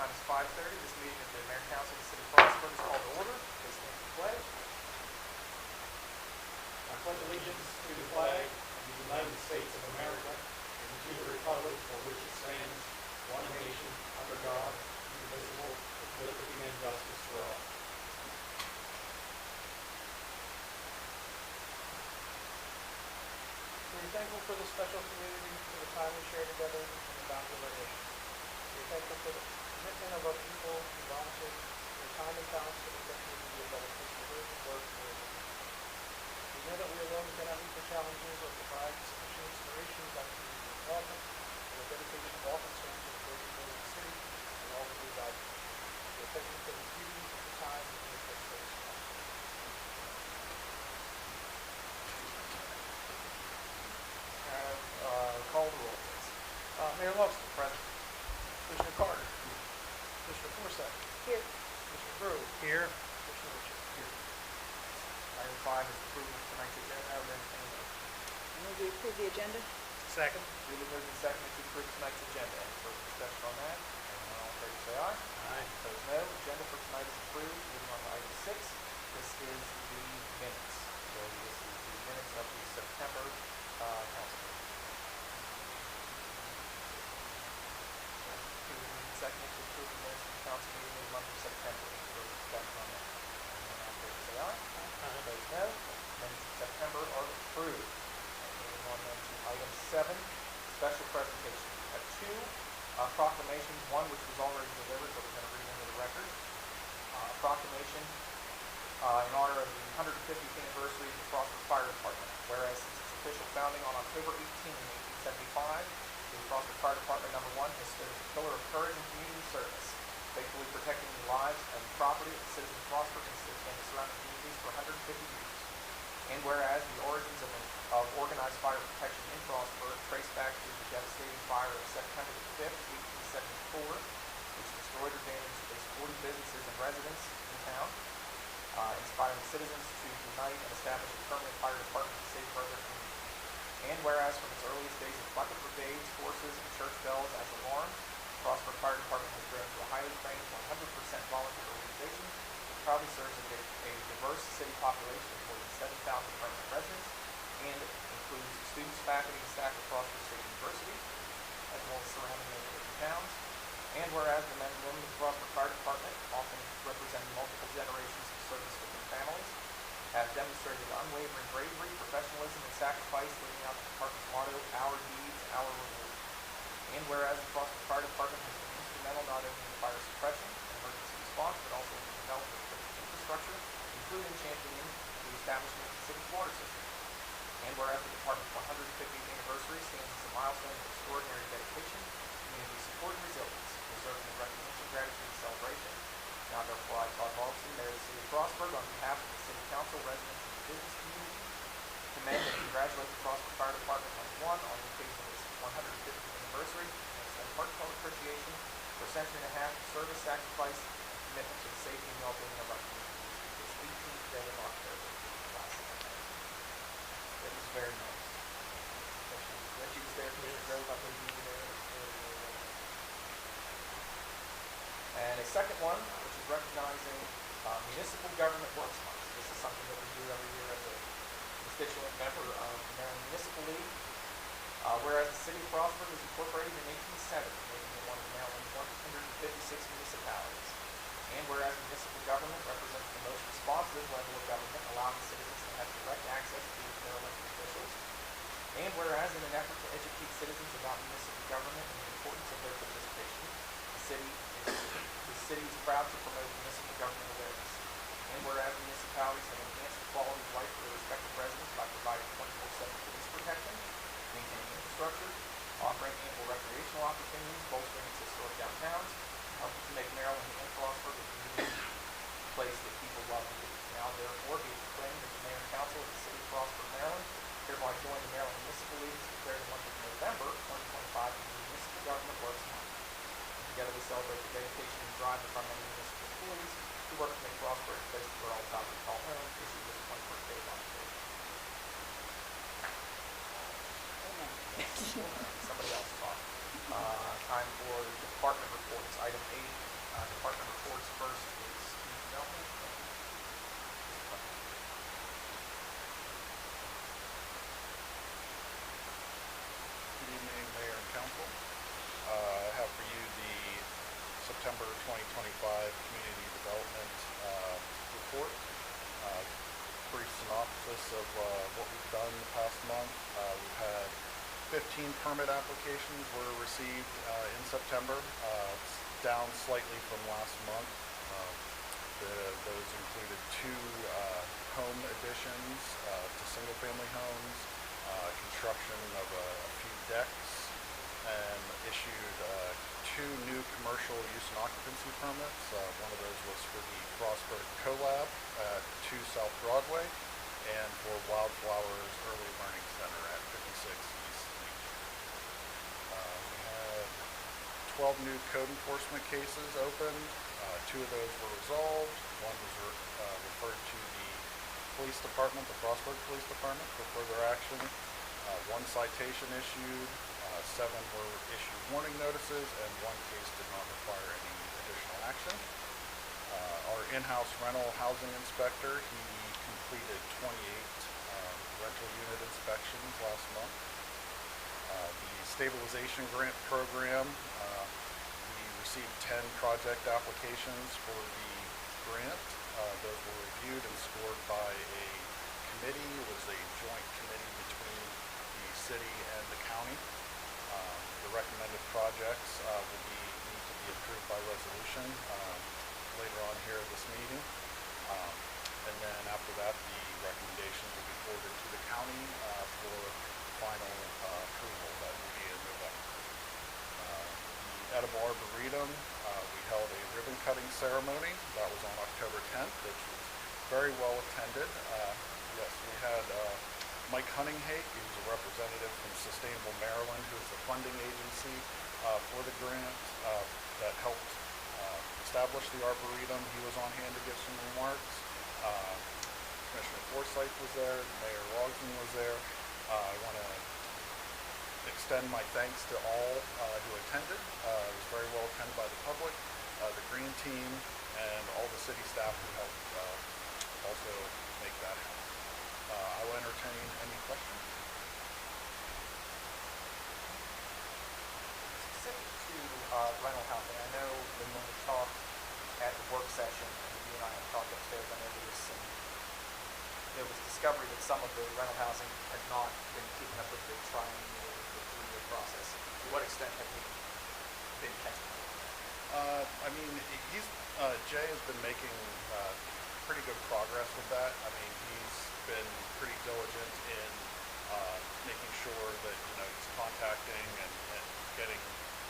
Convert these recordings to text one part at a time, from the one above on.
time is 5:30. This meeting of the Mayor and Council of the City of Frostburg is called to order. Please stand for the pledge. I pledge allegiance to the flag of the United States of America and to the republic for which it stands, one nation, under God, indivisible, with liberty and justice for all. We are thankful for this special community, for the time we share together, and the bounty of our nation. We are thankful for the commitment of our people who volunteer their time and talents to make our community a better place to live, work, and raise our families. We know that we alone cannot meet the challenges or provide sufficient inspiration about community development, and the dedication of all concerned to the greater good of the city and all that we value. We are thankful for the beauty of the time and the place that is come. Call the roll, please. Mayor Loveson. Present. Commissioner Carter. Commissioner Forsythe. Here. Commissioner Brew. Here. Commissioner Mitchell. Here. Item 5 is approval of tonight's agenda. I would entertain a motion. Move we approve the agenda? Second. Duly moved and seconded to approve tonight's agenda. Any further discussion on that? Hearing none, all in favor say aye. Aye. Opposed, no. Agenda for tonight is approved. Moving on to item 6. This is the minutes. So this is the minutes of the September council meeting. Second to approve the minutes of the council meeting in the month of September. Any further discussion on that? Hearing none, all in favor say aye. Opposed, no. Minutes of September are approved. Moving on then to item 7, special presentation. We have 2 proclamations, one which was already delivered, but we're going to read into the record. A proclamation in honor of the 150th anniversary of the Frostburg Fire Department. Whereas since its official founding on October 18, 1875, the Frostburg Fire Department No. 1 has stood as a pillar of courage and community service, faithfully protecting the lives and property of the citizens of Frostburg and the surrounding communities for 150 years. And whereas the origins of organized fire protection in Frostburg trace back to the devastating fire of September 5th, 1874, which destroyed or damaged at least 40 businesses and residents in town, inspiring citizens to unite and establish a permanent fire department to safeguard their community. And whereas from its earliest days of bucket brigades, horses, and church bells as alarms, the Frostburg Fire Department has grown to a highly trained 100% volunteer organization that proudly serves a diverse city population of more than 7,000 permanent residents and includes students, faculty, and staff of Frostburg State University, as well as surrounding neighborhood towns. And whereas the men and women of the Frostburg Fire Department, often representing multiple generations of service within families, have demonstrated unwavering bravery, professionalism, and sacrifice, living out the department's motto, "Our deeds, our reward." And whereas the Frostburg Fire Department has been instrumental not only in fire suppression and emergency response, but also in the development of critical infrastructure, including championing the establishment of the city's water system. And whereas the department's 150th anniversary stands as a milestone of extraordinary dedication, community support, and resilience, deserving of recognition, gratitude, and celebration. Now therefore I, Todd Morrison, Mayor of the City of Frostburg, on behalf of the City Council, residents, and the business community, commend and congratulate the Frostburg Fire Department No. 1 on the occasion of its 150th anniversary, and extend heartfelt appreciation for a century and a half of service, sacrifice, and commitment to the safety and well-being of our community this 18th day of October last night. It was very nice. Reggie was there, Commissioner Grove, I believe you were there. It was very, very well. And a second one, which is recognizing Municipal Government Works Month. This is something that we do every year as a constituent member of the Maryland Municipal League. Whereas the city of Frostburg was incorporated in 1870, making it one of Maryland's 156 municipalities. And whereas municipal government represents the most responsive level of government, allowing citizens to have direct access to their elected officials. And whereas in an effort to educate citizens about municipal government and the importance of their participation, the city is proud to promote municipal government awareness. And whereas municipalities have enhanced the quality of life for their respective residents by providing 24/7 police protection, maintaining infrastructure, offering ample recreational opportunities, bolstering its historic downtowns, helping to make Maryland and Frostburg a community place that people love to visit. Now therefore be it proclaimed that the Mayor and Council of the City of Frostburg, Maryland, hereby join the Maryland Municipal League to declare the month of November 2025 as the Municipal Government Works Month. Together we celebrate the dedication and drive of our many municipal employees who work to make Frostburg a place where all Southern call home this is this 21st day of October. Somebody else talk. Time for department reports. Item 8 September 2025 Community Development Report. Brief synopsis of what we've done the past month. We've had 15 permit applications were received in September. It's down slightly from last month. Those included 2 home additions to single-family homes, construction of a few decks, and issued 2 new commercial use and occupancy permits. One of those was for the Frostburg Collab at 2 South Broadway, and for Wildflowers Early Learning Center at 56 East Main Street. We had 12 new code enforcement cases opened. 2 of those were resolved. One was referred to the police department, the Frostburg Police Department, for further action. 1 citation issued. 7 were issued warning notices, and 1 case did not require any additional action. Our in-house rental housing inspector, he completed 28 rental unit inspections last month. The stabilization grant program, we received 10 project applications for the grant. Those were reviewed and scored by a committee. It was a joint committee between the city and the county. The recommended projects need to be approved by resolution later on here at this meeting. And then after that, the recommendations will be forwarded to the county for final approval. That will be in November. The Edible Arboretum, we held a ribbon cutting ceremony. That was on October 10th, which was very well attended. Yes, we had Mike Hunninghake, who's a representative from Sustainable Maryland, who is the funding agency for the grant that helped establish the Arboretum. He was on hand to give some remarks. Commissioner Forsyth was there. Mayor Rogson was there. I want to extend my thanks to all who attended. It was very well attended by the public, the green team, and all the city staff who helped also make that happen. I will entertain any questions. Specific to rental housing, I know when we talked at the work session, and you and I have talked upstairs, I know there was discovery that some of the rental housing had not been keeping up with the triennial, the 3-year process. To what extent have we been catching up with that? I mean, Jay has been making pretty good progress with that. I mean, he's been pretty diligent in making sure that, he's contacting and getting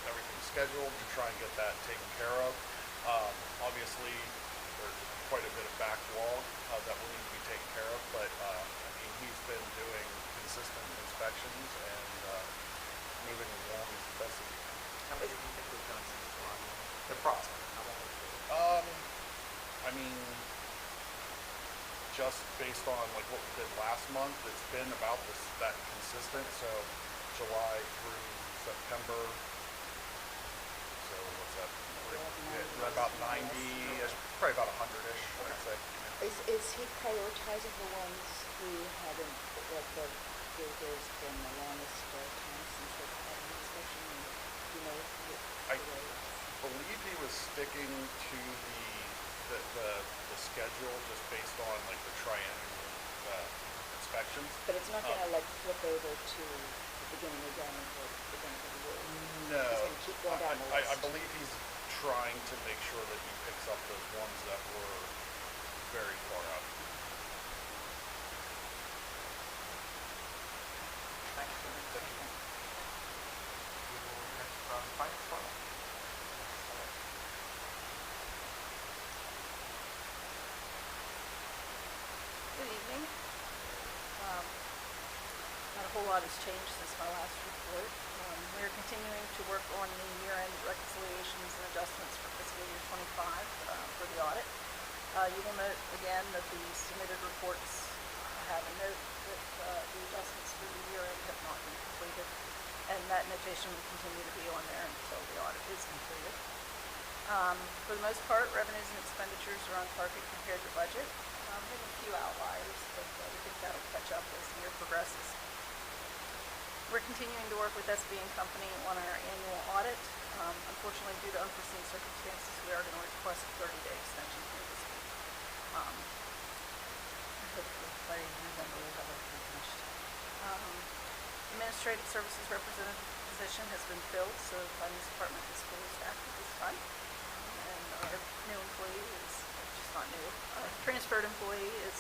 everything scheduled to try and get that taken care of. Obviously, there's quite a bit of backlog that will need to be taken care of, but I mean, he's been doing consistent inspections and moving along as best as he can. How many do you think we've done since July? The process, how long has it been? I mean, just based on like what we did last month, it's been about that consistent. So July through September. So what's that? About 90-ish, probably about 100-ish, I'd say. Is he prioritizing the ones who haven't, there's been the longest time since they've had an inspection? I believe he was sticking to the schedule just based on like the triennial inspections. But it's not going to flip over to the beginning of January, the beginning of the year? No. He's going to keep going down the list? I believe he's trying to make sure that he picks up those ones that were very far out. Thank you. We will hear from Finance Department. Good evening. Not a whole lot has changed since my last report. We are continuing to work on the year-end reconciliations and adjustments for fiscal year 25 for the audit. You will note again that the submitted reports have a note that the adjustments for the year-end have not been completed, and that notation will continue to be on there until the audit is completed. For the most part, revenues and expenditures are on target compared to budget. We have a few outliers, but we think that'll catch up as the year progresses. We're continuing to work with SB & Company on our annual audit. Unfortunately, due to unforeseen circumstances, we are going to request a 30-day extension here this week. Hopefully, by November, we'll have everything finished. Administrative services representative position has been filled, so the finance department is fully staffed at this time. And our new employee is, just not new, transferred employee is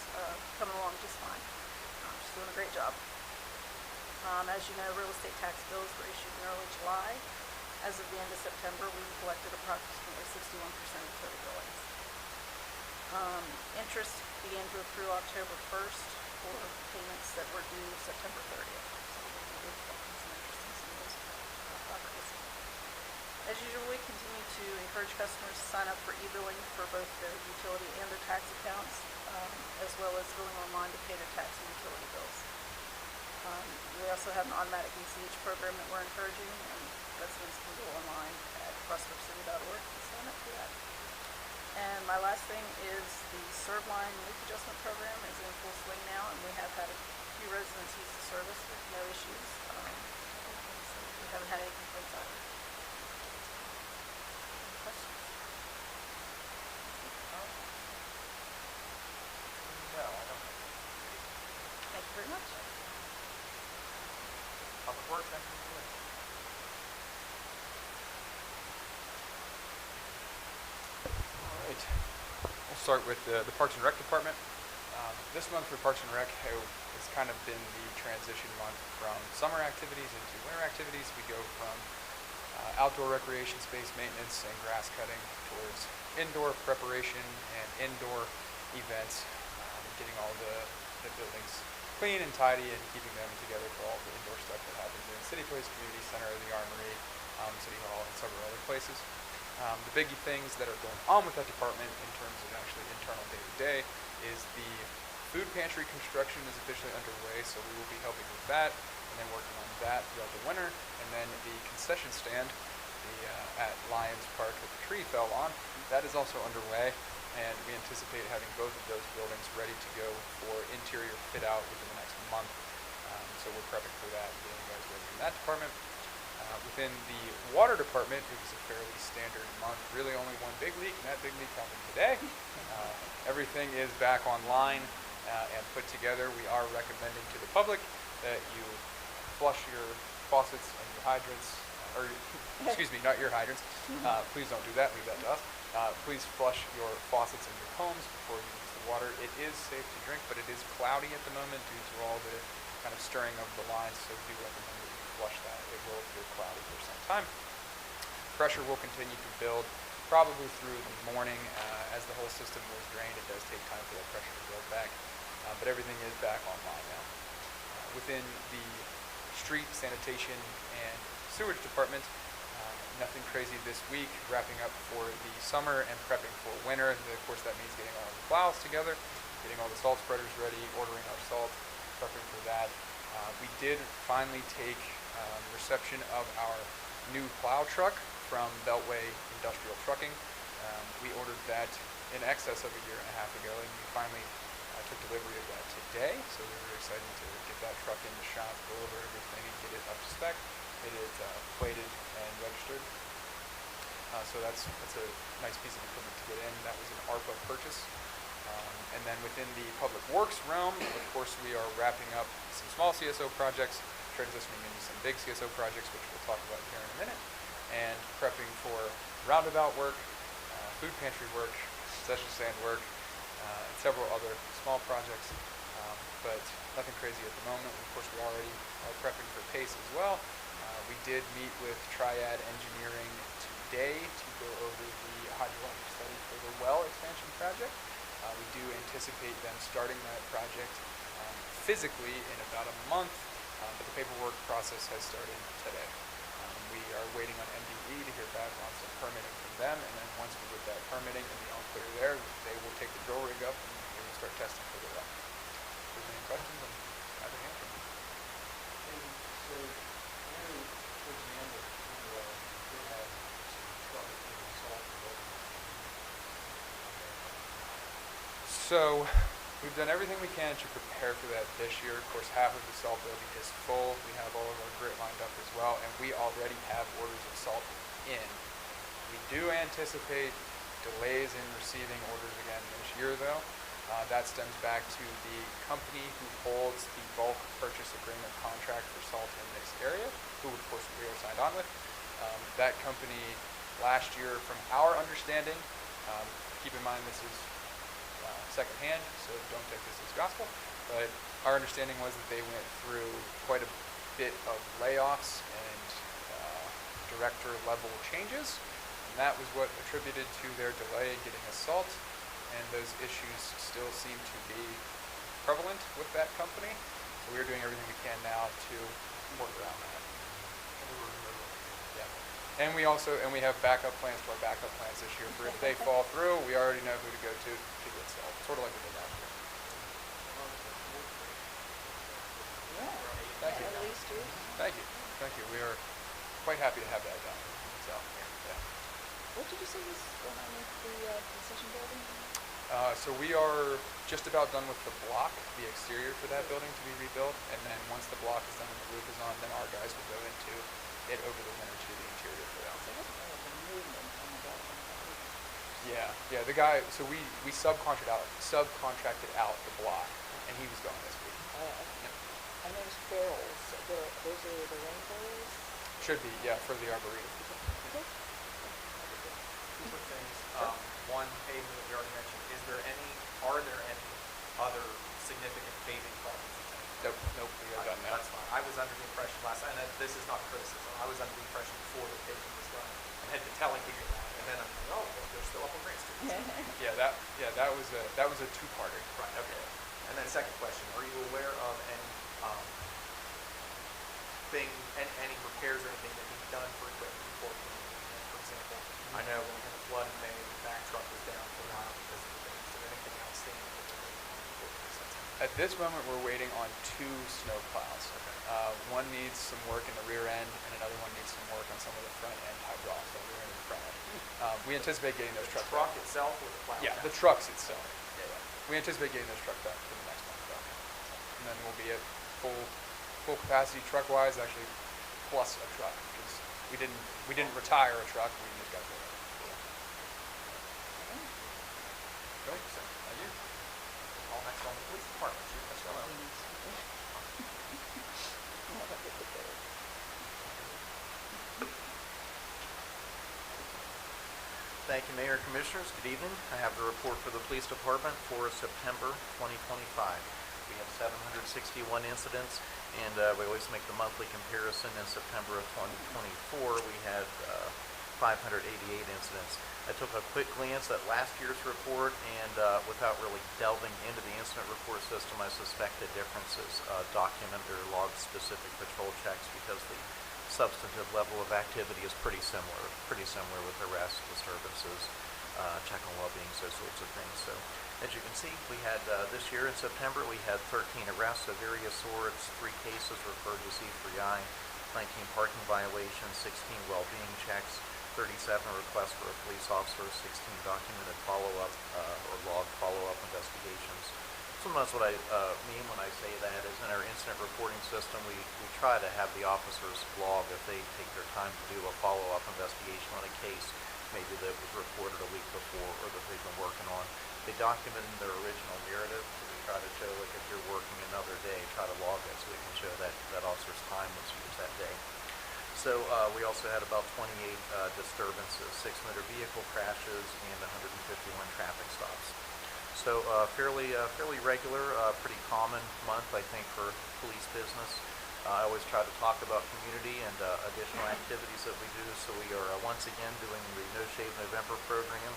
coming along just fine. She's doing a great job. As you know, real estate tax bills were issued in early July. As of the end of September, we've collected approximately 61% of total billings. Interest began to accrue October 1st for payments that were due September 30th. So we'll be collecting some interest in some of those properties. As usual, we continue to encourage customers to sign up for e-billing for both their utility and their tax accounts, as well as billing online to pay their tax and utility bills. We also have an automatic ACH program that we're encouraging, and residents can go online at prospectcity.org and sign up for that. And my last thing is the ServLine leak adjustment program is in full swing now, and we have had a few residents use the service with no issues. So we haven't had any complaints either. Any questions? No, I don't think so. Thank you very much. Public Works, anything to it? All right. We'll start with the Parks and Rec Department. This month for Parks and Rec has kind of been the transition month from summer activities into winter activities. We go from outdoor recreation space maintenance and grass cutting towards indoor preparation and indoor events, getting all the buildings clean and tidy and keeping them together for all the indoor stuff that happens in City Place, Community Center, the Armory, City Hall, and several other places. The biggie things that are going on with that department in terms of actually internal day-to-day is the food pantry construction is officially underway, so we will be helping with that and then working on that throughout the winter. And then the concession stand at Lions Park that the tree fell on, that is also underway, and we anticipate having both of those buildings ready to go for interior fit out within the next month. So we're prepping for that and getting you guys ready in that department. Within the water department, it was a fairly standard month, really only one big leak, and that big leak happened today. Everything is back online and put together. We are recommending to the public that you flush your faucets and your hydrants, or excuse me, not your hydrants. Please don't do that, leave that to us. Please flush your faucets in your homes before you use the water. It is safe to drink, but it is cloudy at the moment due to all the kind of stirring of the lines, so we do recommend that you flush that. It will appear cloudy for some time. Pressure will continue to build probably through the morning. As the whole system was drained, it does take time for that pressure to build back, but everything is back online now. Within the street, sanitation, and sewage department, nothing crazy this week, wrapping up for the summer and prepping for winter. Of course, that means getting all the plows together, getting all the salt spreaders ready, ordering our salt, prepping for that. We did finally take reception of our new plow truck from Beltway Industrial Trucking. We ordered that in excess of a year and a half ago, and we finally took delivery of that today. So we were excited to get that truck in the shop, go over everything, and get it up to spec. It is plated and registered. So that's a nice piece of equipment to get in. That was an ARPA purchase. And then within the public works realm, of course, we are wrapping up some small CSO projects, transitioning into some big CSO projects, which we'll talk about here in a minute, and prepping for roundabout work, food pantry work, concession stand work, and several other small projects, but nothing crazy at the moment. Of course, we already are prepping for PACE as well. We did meet with Triad Engineering today to go over the hydrologic study for the well expansion project. We do anticipate them starting that project physically in about a month, but the paperwork process has started today. We are waiting on MDE to hear back on some permitting from them, and then once we get that permitting and the all clear there, they will take the drill rig up and we will start testing for the well. If there's any questions, I'm happy to answer them. So, towards the end of the we had some trouble getting salt and water. So we've done everything we can to prepare for that this year. Of course, half of the salt building is full. We have all of our grit lined up as well, and we already have orders of salt in. We do anticipate delays in receiving orders again this year, though. That stems back to the company who holds the bulk purchase agreement contract for salt in this area, who of course we are signed on with. That company last year, from our understanding, keep in mind this is secondhand, so don't take this as gospel, but our understanding was that they went through quite a bit of layoffs and director level changes, and that was what attributed to their delay in getting us salt, and those issues still seem to be prevalent with that company, so we're doing everything we can now to work around that. Yeah. And we have backup plans to our backup plans this year for if they fall through, we already know who to go to get salt, sort of like we did last year. Yeah. Thank you. At least yours. Thank you. We are quite happy to have that done. So, yeah. What did you say was going on with the concession building? So we are just about done with the block, the exterior for that building to be rebuilt, and then once the block is done and the roof is on, then our guys will go into it over the winter to do the interior for that. So what's kind of the movement on the building? Yeah. The guy. So we subcontracted out the block, and he was going this week. I noticed barrels. Those are the rainbows? Should be, yeah, for the arboretum. Okay. Two quick things. One, paving that you already mentioned. Are there any other significant paving projects in town? Nope. We got done now. That's fine. I was under the impression last time, and this is not criticism, I was under the impression before the paving was done, and had been telling people that, and then I'm like, oh, well, they're still up on Grant Street. That was a two-parter. Right, okay. And then second question, are you aware of any any repairs or anything that needs done for equipment before it can be moved? For example, I know when we had a flood in May, the back truck was down for a while because of the things. Is there anything outstanding that we're waiting on before we fix that? At this moment, we're waiting on 2 snow plows. One needs some work in the rear end, and another one needs some work on some of the front end hydraulics, the rear end and front end. We anticipate getting those trucks truck back. itself or the plow? Yeah, the trucks itself. Yeah. We anticipate getting those trucks back for the next month, though. And then we'll be at full capacity truck-wise, actually plus a truck, because we didn't retire a truck, we just got rid of it. Thank you. All next on the police department, Chief Costello. Thank you, Mayor and Commissioners. Good evening. I have the report for the Police Department for September 2025. We had 761 incidents, and we always make the monthly comparison. In September of 2024, we had 588 incidents. I took a quick glance at last year's report, and without really delving into the incident report system, I suspected differences, document or log-specific patrol checks, because the substantive level of activity is pretty similar with arrests, disturbances, check on well-being, those sorts of things. So as you can see, we had this year in September, we had 13 arrests of various sorts, 3 cases referred to C3I, 19 parking violations, 16 well-being checks, 37 requests for a police officer, 16 documented follow-up or log follow-up investigations. Sometimes what I mean when I say that is in our incident reporting system, we try to have the officers log if they take their time to do a follow-up investigation on a case maybe that was reported a week before or that they've been working on. They document in their original narrative, so we try to show, like, if you're working another day, try to log it so we can show that officer's time was used that day. So we also had about 28 disturbances, 6 motor vehicle crashes, and 151 traffic stops. So fairly regular, pretty common month, I think, for police business. I always try to talk about community and additional activities that we do. So we are once again doing the No Shave November program.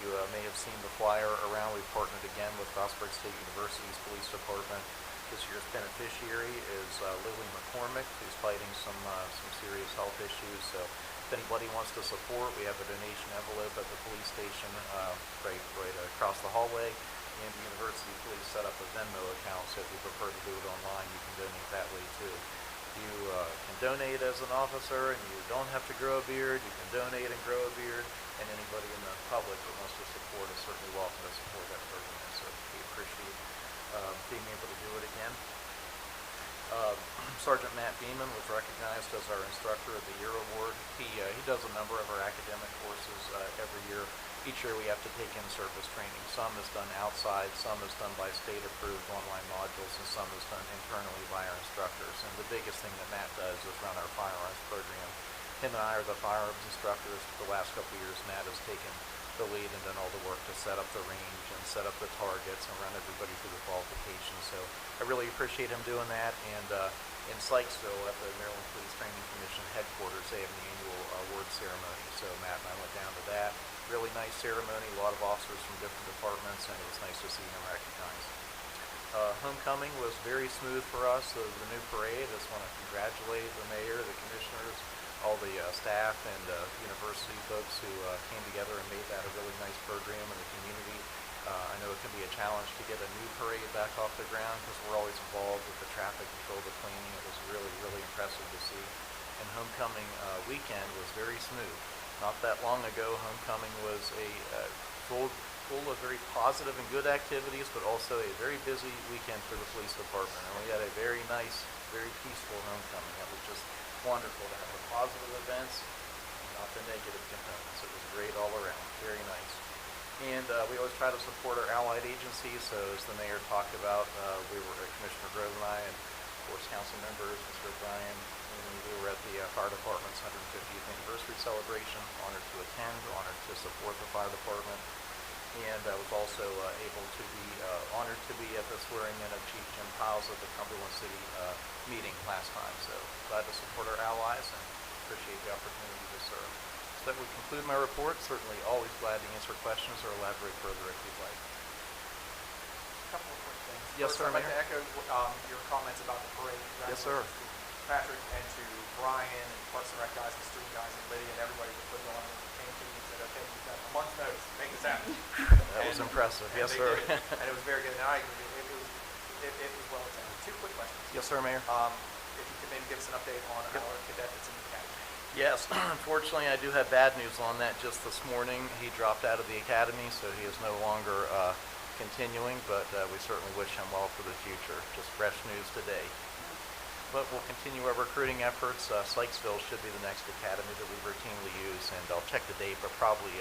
You may have seen the flyer around. We've partnered again with Gosford State University's Police Department. This year's beneficiary is Lily McCormick, who's fighting some serious health issues. So if anybody wants to support, we have a donation envelope at the police station right across the hallway. And the University Police set up a Venmo account, so if you prefer to do it online, you can donate that way too. You can donate as an officer, and you don't have to grow a beard. You can donate and grow a beard, and anybody in the public that wants to support is certainly welcome to support that program. So we appreciate being able to do it again. Sergeant Matt Beeman was recognized as our Instructor of the Year Award. He does a number of our academic courses every year. Each year we have to take in-service training. Some is done outside, some is done by state-approved online modules, and some is done internally by our instructors. And the biggest thing that Matt does is run our firearms program. Him and I are the firearms instructors. For the last couple of years, Matt has taken the lead and done all the work to set up the range and set up the targets and run everybody through the qualifications. So I really appreciate him doing that. And in Sykesville at the Maryland Police Training Commission headquarters, they have an annual award ceremony. So Matt and I went down to that. Really nice ceremony, a lot of officers from different departments, and it was nice to see him recognized. Homecoming was very smooth for us. The new parade, I just want to congratulate the mayor, the commissioners, all the staff and university folks who came together and made that a really nice program in the community. I know it can be a challenge to get a new parade back off the ground because we're always involved with the traffic control, the cleaning. It was really, really impressive to see. And homecoming weekend was very smooth. Not that long ago, homecoming was a full of very positive and good activities, but also a very busy weekend for the police department. And we had a very nice, very peaceful homecoming. It was just wonderful to have the positive events and not the negative components. It was great all around, very nice. And we always try to support our allied agencies. So as the mayor talked about, Commissioner Grove and I, and of course council members, Mr. O'Brien, and we were at the fire department's 150th anniversary celebration. Honored to attend, honored to support the fire department. And I was also able to be honored to be at the swearing in of Chief Jim Piles at the Cumberland City meeting last time. So glad to support our allies and appreciate the opportunity to serve. So that would conclude my report. Certainly always glad to answer questions or elaborate further if you'd like. A couple of quick things. Yes, First, sir, I'd like Mayor. to echo your comments about the parade. Yes, sir. Congratulations to Patrick and to Brian and Parks and Rec guys and student guys and Lydia and everybody that put it on and came to me and said, okay, we've got a month's notice, make this happen. That was impressive. And Yes, they sir. did. And it was very good. And I agree. It was well attended. Two quick questions. Yes, sir, Mayor. If you could maybe give us an update on our cadet that's in the academy. Yes, unfortunately, I do have bad news on that. Just this morning, he dropped out of the academy, so he is no longer continuing, but we certainly wish him well for the future. Just fresh news today. But we'll continue our recruiting efforts. Sykesville should be the next academy that we routinely use, and I'll check the date, but probably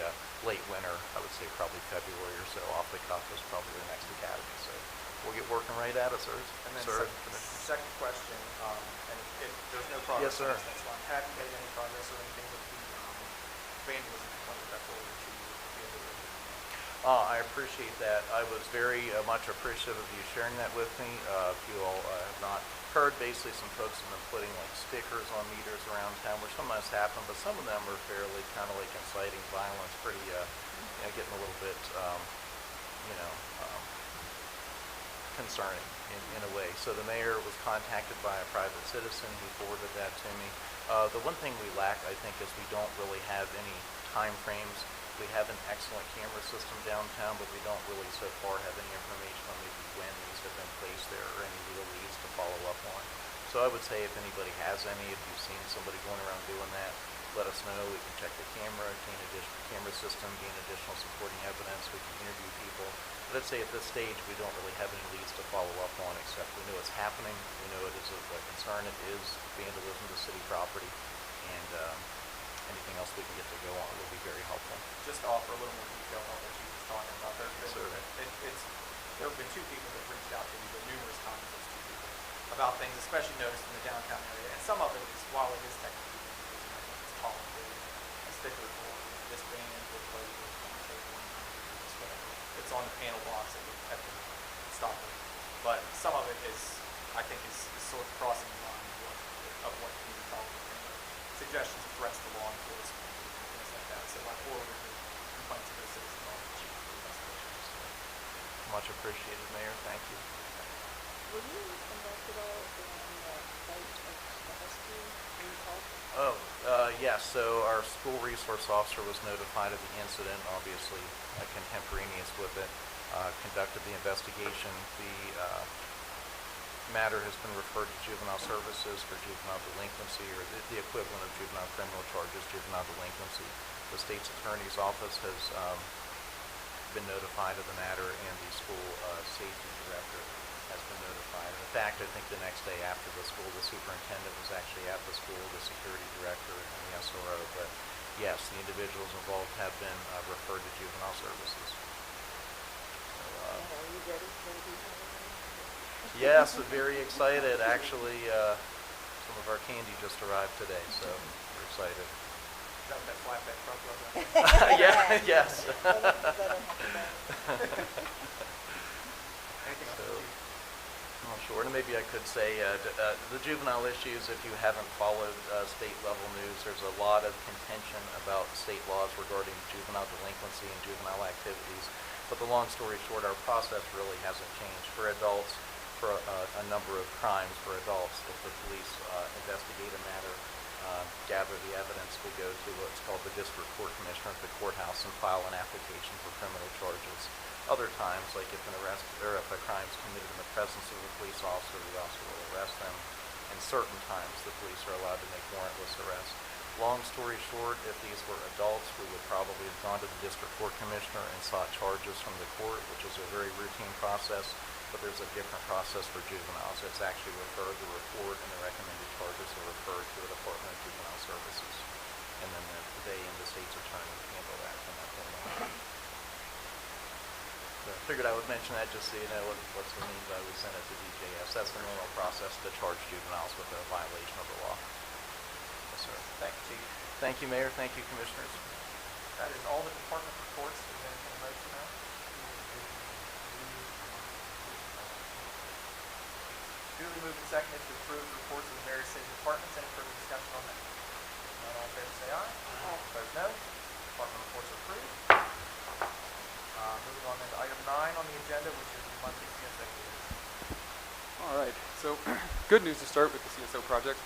late winter. I would say probably February or so. Off the cuff is probably the next academy, so we'll get working right at it, sir. And then Sir, second question, and if there's no progress, Yes, sir. that's fine. Have you made any progress or anything with the vandalism complaint that forwarded to you at the end of the review? I appreciate that. I was very much appreciative of you sharing that with me. If you all have not heard, basically some folks have been putting like stickers on meters around town, which sometimes happen, but some of them are fairly kind of like inciting violence, pretty, getting a little bit, concerning in a way. So the mayor was contacted by a private citizen who forwarded that to me. The one thing we lack, I think, is we don't really have any time frames. We have an excellent camera system downtown, but we don't really so far have any information on maybe when these have been placed there or any real leads to follow up on. So I would say if anybody has any, if you've seen somebody going around doing that, let us know. We can check the camera, gain additional camera system, gain additional supporting evidence. We can interview people. But I'd say at this stage, we don't really have any leads to follow up on, except we know it's happening. We know it is a concern. It is vandalism to city property. And anything else we can get to go on will be very helpful. Just to offer a little more detail on what you were talking about, there have been two people that reached out to me numerous times, those two people, about things, especially noticed in the downtown area. And some of it is, while it is technically vandalism, I think it's tolerated, a sticker for this band would play with whatever. It's on the panel box at the stop line. But some of it is, I think, is sort of crossing the line of what can be tolerated. Suggestions of threats to law enforcement and things like that. So I forwarded the complaint to the citizen on the chief of the investigation. Much appreciated, Mayor. Thank you. Were you involved at all in the fight of the husky in the park? Yes. So our school resource officer was notified of the incident, obviously contemporaneous with it, conducted the investigation. The matter has been referred to juvenile services for juvenile delinquency, or the equivalent of juvenile criminal charges, juvenile delinquency. The state's attorney's office has been notified of the matter, and the school safety director has been notified. In fact, I think the next day after the school, the superintendent was actually at the school, the security director, and the SRO. But yes, the individuals involved have been referred to juvenile services. So, And are you ready for the details? yes, very excited. Actually, some of our candy just arrived today, so we're excited. Is that what that flatbed truck was? Yeah, yes. Let 'em have to know. Anything else? So, well, sure. And maybe I could say the juvenile issues, if you haven't followed state level news, there's a lot of contention about state laws regarding juvenile delinquency and juvenile activities. But the long story short, our process really hasn't changed. For adults, for a number of crimes for adults, if the police investigate a matter, gather the evidence, we go to what's called the district court commissioner at the courthouse and file an application for criminal charges. Other times, like if an arrest or if a crime is committed in the presence of a police officer, the officer will arrest them. And certain times, the police are allowed to make warrantless arrests. Long story short, if these were adults, we would probably have gone to the district court commissioner and sought charges from the court, which is a very routine process. But there's a different process for juveniles. It's actually referred, the report and the recommended charges are referred to the Department of Juvenile Services. And then they and the state's attorney handle that from that point on. So I figured I would mention that just so you know what's the mean by we send it to DJS. That's the normal process to charge juveniles with a violation of the law. Yes, sir. Thank you, Chief. Thank you, Mayor. Thank you, Commissioners. That is all the department reports. Is there anything to motion now? Duly moved and seconded to approve the reports of the various city departments. Any further discussion on that? If not, all in favor say aye. Opposed, no. Department reports are approved. Moving on then to item 9 on the agenda, which is the monthly CSO meetings. All right, so good news to start with the CSO project.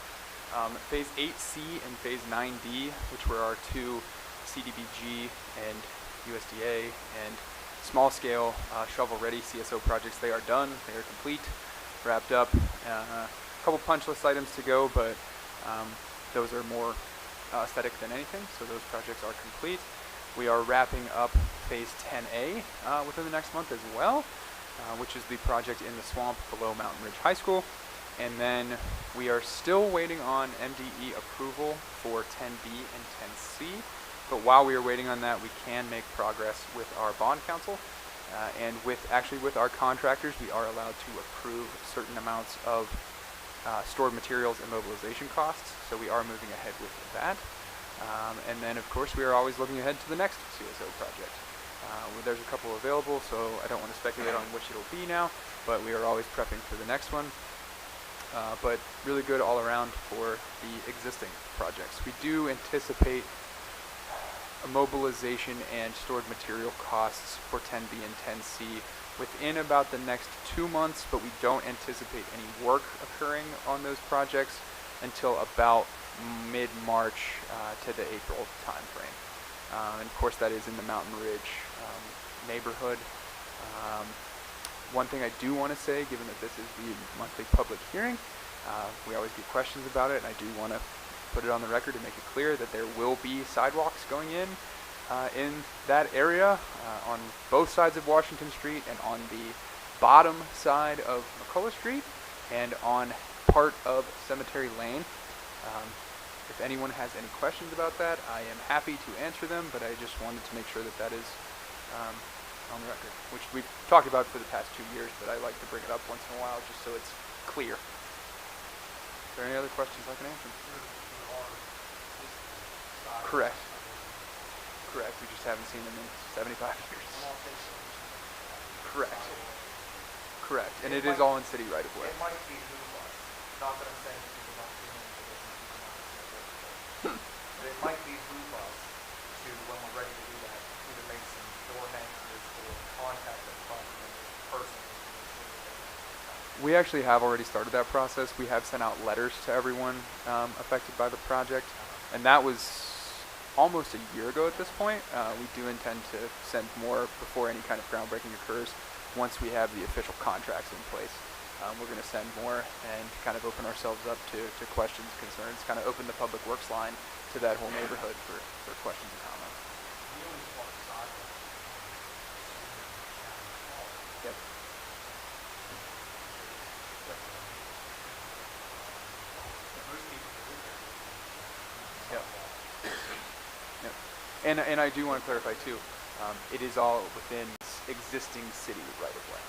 Phase 8C and Phase 9D, which were our two CDBG and USDA and small-scale shovel-ready CSO projects, they are done. They are complete, wrapped up. A couple punch list items to go, but those are more aesthetic than anything, so those projects are complete. We are wrapping up Phase 10A within the next month as well, which is the project in the swamp below Mountain Ridge High School. And then we are still waiting on MDE approval for 10B and 10C. But while we are waiting on that, we can make progress with our bond counsel. And with our contractors, we are allowed to approve certain amounts of stored materials and mobilization costs. So we are moving ahead with that. And then, of course, we are always looking ahead to the next CSO project. There's a couple available, so I don't want to speculate on which it'll be now, but we are always prepping for the next one. But really good all around for the existing projects. We do anticipate a mobilization and stored material costs for 10B and 10C within about the next 2 months, but we don't anticipate any work occurring on those projects until about mid-March to the April timeframe. And of course that is in the Mountain Ridge neighborhood. One thing I do want to say, given that this is the monthly public hearing, we always get questions about it, and I do want to put it on the record to make it clear that there will be sidewalks going in that area on both sides of Washington Street and on the bottom side of McCullough Street and on part of Cemetery Lane. If anyone has any questions about that, I am happy to answer them, but I just wanted to make sure that that is on the record, which we've talked about for the past 2 years, but I like to bring it up once in a while just so it's clear. Is there any other questions I can answer? Correct. Correct. We just haven't seen them in 75 years. Correct. Correct. And it is all in city right of way. It might behoove us, not that I'm saying that people not doing it, but it might behoove us to, when we're ready to do that, either make some door hangers or contact the property owner personally to make sure that they We actually have already started that process. We have sent out letters to everyone affected by the project, and that was almost a year ago at this point. We do intend to send more before any kind of groundbreaking occurs. Once we have the official contracts in place, we're going to send more and kind of open ourselves up to questions, concerns, kind of open the public works line to that whole neighborhood for questions and comments. Yep. And I do want to clarify too, it is all within existing city right of way.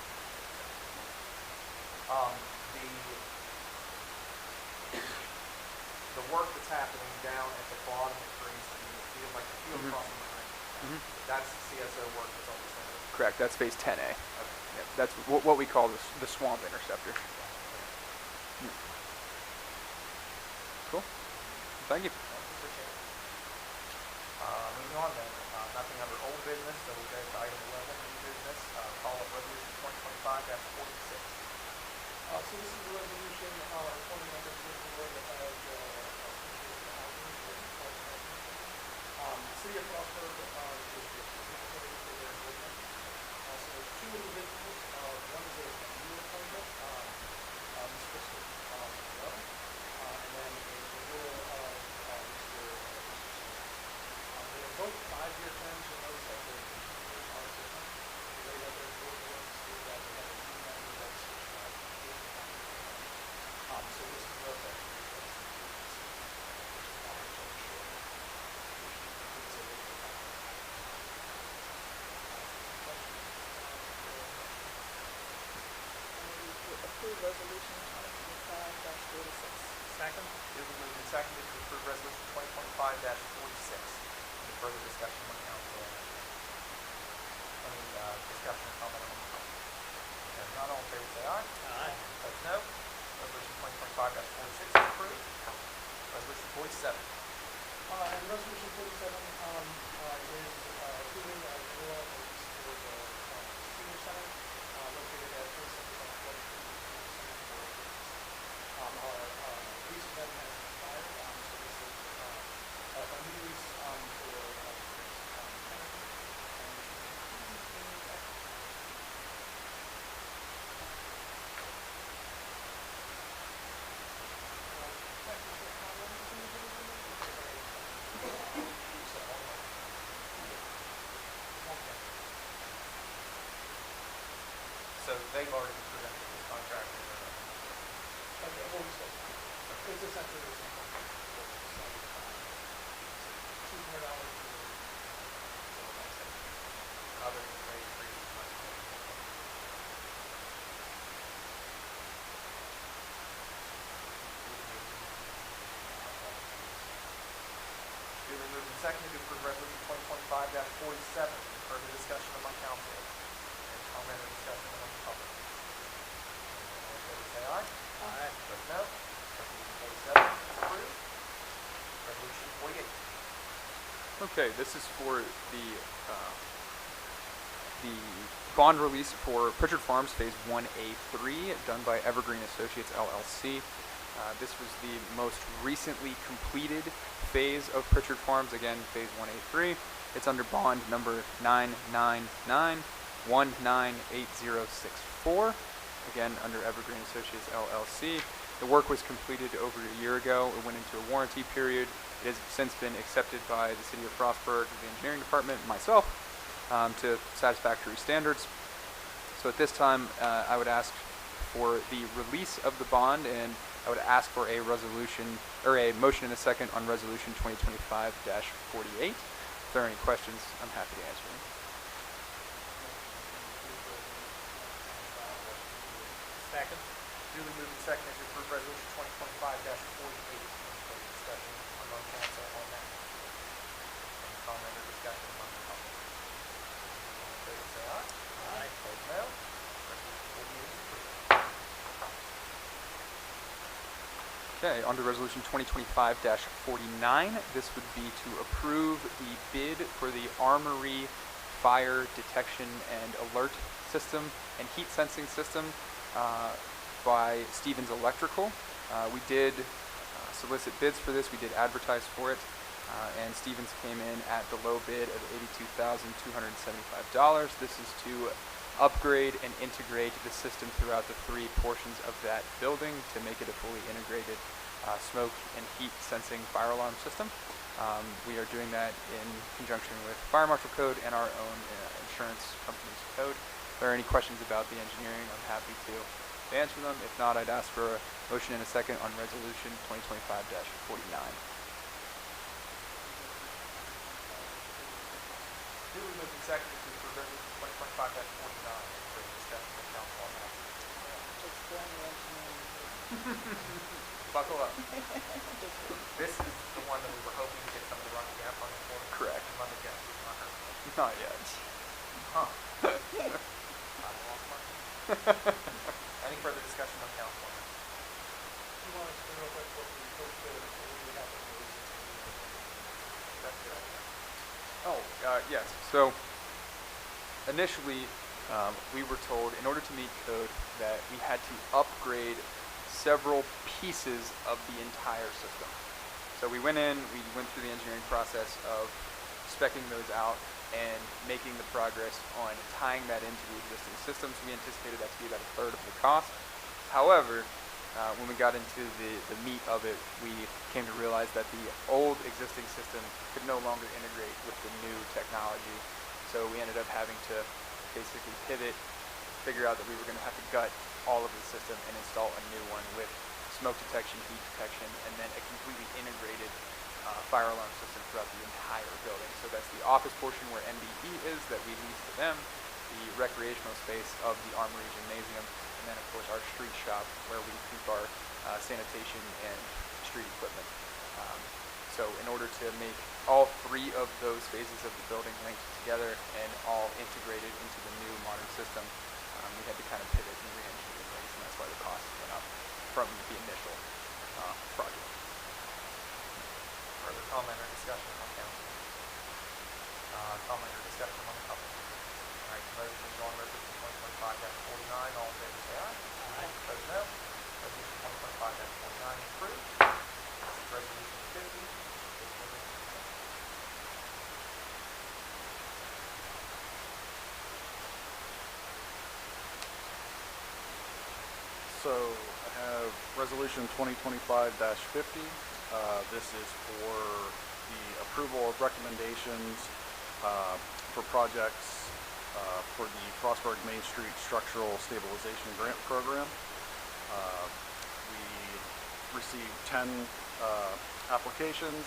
The work that's happening down at the bottom of Green Street, the field, like the field Mhm. crossing the right, Mhm. that's CSO work that's always been there. Correct. That's phase 10A. Okay. Yep, that's what we call the swamp interceptor. Cool. Thank you. Appreciate it. Moving on then, nothing under old business, so we'll go to item 11, new business, call up resolution 2025-46. So this is a resolution, appointing members to the board that has, associated the housing authority, private housing authority. City of Frostburg, is the signatory for their agreement. So there's two individuals, one is a new appointment, Ms. Crystal, Monroe, and then a renewal of, Mr. Smith. They have both 5-year terms, you'll notice that their terms are different. The way that their board works is that they have a new member that switches out with the 5-year term. So this is what that replaces the previous, which is why it's so short. It's a little bit longer. Questions? To approve resolution 2025-46. Second? Duly moved and seconded to approve resolution 2025-46. Any further discussion among council on that? Any discussion or comment among council? If not, all in favor say aye. Aye. Opposed, no. Resolution 2025-46 is approved. Resolution 47. And resolution 47, is, approving a renewal of lease for the, senior center, located at 27 Flood Street, Senior Center for Business. Our, lease with them has expired, so this is, a new lease, for, this, tenant. And we should continue that. Questions or comments on the So they've already presented this contract. Okay, well, we still, it's essentially the same. $200 Other than rate increases. Duly moved and seconded to approve resolution 2025-47. Any further discussion among council? Any comment or discussion among the public? All in favor say aye. Aye. Opposed, no. Resolution 47 is approved. Resolution 48. Okay, this is for the bond release for Pritchard Farms Phase 1A3, done by Evergreen Associates LLC. This was the most recently completed phase of Pritchard Farms, again, Phase 1A3. It's under bond number 999198064, again, under Evergreen Associates LLC. The work was completed over a year ago. It went into a warranty period. It has since been accepted by the City of Frostburg, the engineering department, and myself, to satisfactory standards. So at this time, I would ask for the release of the bond, and I would ask for a resolution, or a motion and a second on resolution 2025-48. If there are any questions, I'm happy to answer them. Second? Duly moved and seconded to approve resolution 2025-48. Any further discussion among council on that? Any comment or discussion among the public? All in favor say aye. Aye. Opposed, no. Resolution 48 is approved. Okay, under resolution 2025-49, this would be to approve the bid for the Armory fire detection and alert system and heat sensing system by Stevens Electrical. We did solicit bids for this. We did advertise for it, and Stevens came in at the low bid of $82,275. This is to upgrade and integrate the system throughout the 3 portions of that building to make it a fully integrated smoke and heat sensing fire alarm system. We are doing that in conjunction with Fire Marshal Code and our own insurance company's code. If there are any questions about the engineering, I'm happy to answer them. If not, I'd ask for a motion and a second on resolution 2025-49. seconded to approve resolution 2025-49. Any further discussion from council on that? Just throwing your engineering. Buckle up. Just This is the one that we were hoping to get some of the gas on it for. Correct. And London Gas is not her. Not yet. Huh. I lost my. Any further discussion on council on this? You want us to real quick what we hope to, what we have in the recent That's a good idea. Oh, yes. So initially, we were told in order to meet code that we had to upgrade several pieces of the entire system. So we went through the engineering process of speccing those out and making the progress on tying that into the existing systems. We anticipated that to be about a third of the cost. However, when we got into the meat of it, we came to realize that the old existing system could no longer integrate with the new technology. So we ended up having to basically pivot, figure out that we were going to have to gut all of the system and install a new one with smoke detection, heat detection, and then a completely integrated fire alarm system throughout the entire building. So that's the office portion where MDE is that we lease to them, the recreational space of the Armory Gymnasium, and then of course our street shop where we keep our sanitation and street equipment. So in order to make all three of those phases of the building linked together and all integrated into the new modern system, we had to kind of pivot and re-engineer things, and that's why the cost went up from the initial project. Further comment or discussion on council? Comment or discussion on the public? All right, the motion is on resolution 2025-49. All in favor say aye. Aye. Opposed no. Resolution 2025-49 is approved. This is resolution 50. This one is So I have resolution 2025-50. This is for the approval of recommendations for projects for the Frostburg Main Street Structural Stabilization Grant Program. We received 10 applications.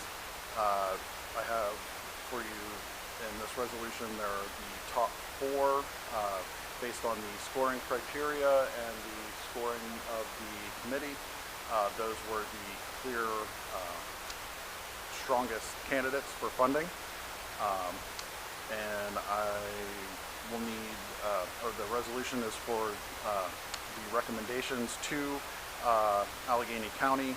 I have for you in this resolution, there are the top 4 based on the scoring criteria and the scoring of the committee. Those were the clear strongest candidates for funding. And I will need, or the resolution is for the recommendations to Allegheny County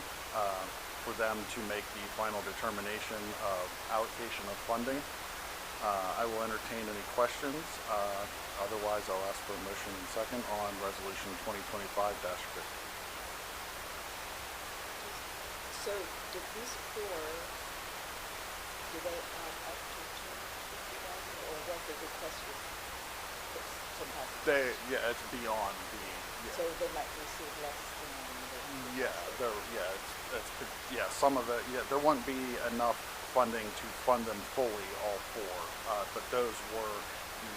for them to make the final determination of allocation of funding. I will entertain any questions. Otherwise, I'll ask for a motion and second on resolution 2025-50. So did these 4, do they add up to 250,000, or what the request was somehow? It's beyond the. So they might receive less than Some of it. There wouldn't be enough funding to fund them fully, all 4, but those were the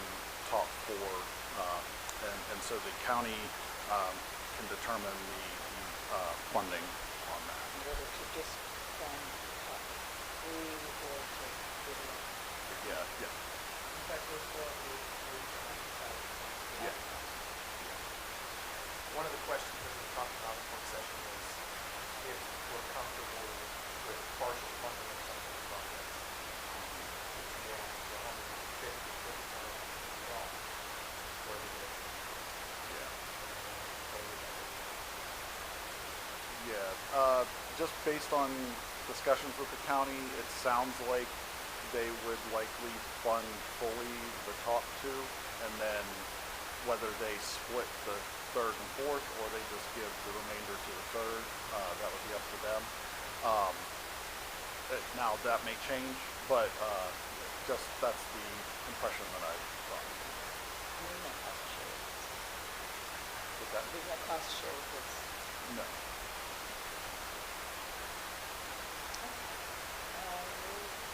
top 4, and so the county can determine the funding on that. whether to just fund top 3 or to give it. Yeah. In fact, those 4 were Yeah. one of the questions that we talked about in work session was if we're comfortable with partial funding of some of these projects. Which again, the 150 would be wrong. Where we did. Yeah. Just based on discussions with the county, it sounds like they would likely fund fully the top 2, and then whether they split the 3rd and 4th, or they just give the remainder to the 3rd, that would be up to them. Now that may change, but just that's the impression that I got. There's no cost share. With that, There's no cost share with this. no.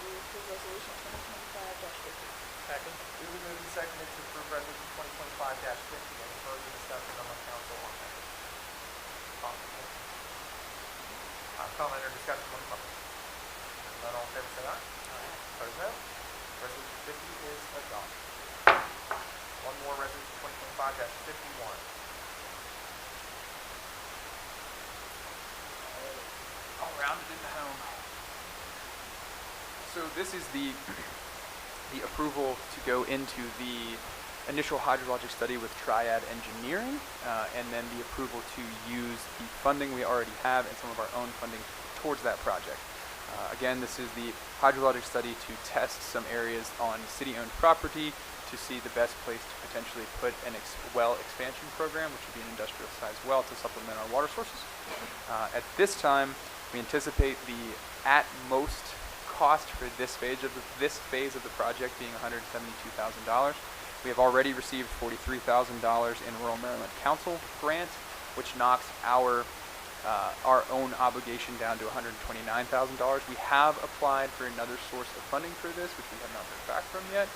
We approve resolution 2025-50. Second. Duly moved and seconded to approve resolution 2025-50. Any further discussion among council on that? Comment or discussion on the public? None, all in favor say aye. Aye. Opposed no. Resolution 50 is adopted. one more, resolution 2025-51. All rounded into home. So this is the approval to go into the initial hydrologic study with Triad Engineering, and then the approval to use the funding we already have and some of our own funding towards that project. Again, this is the hydrologic study to test some areas on city-owned property to see the best place to potentially put an well expansion program, which would be an industrial-sized well to supplement our water sources. At this time, we anticipate the at most cost for this phase of the project being $172,000. We have already received $43,000 in Rural Maryland Council grant, which knocks our own obligation down to $129,000. We have applied for another source of funding for this, which we have not heard back from yet.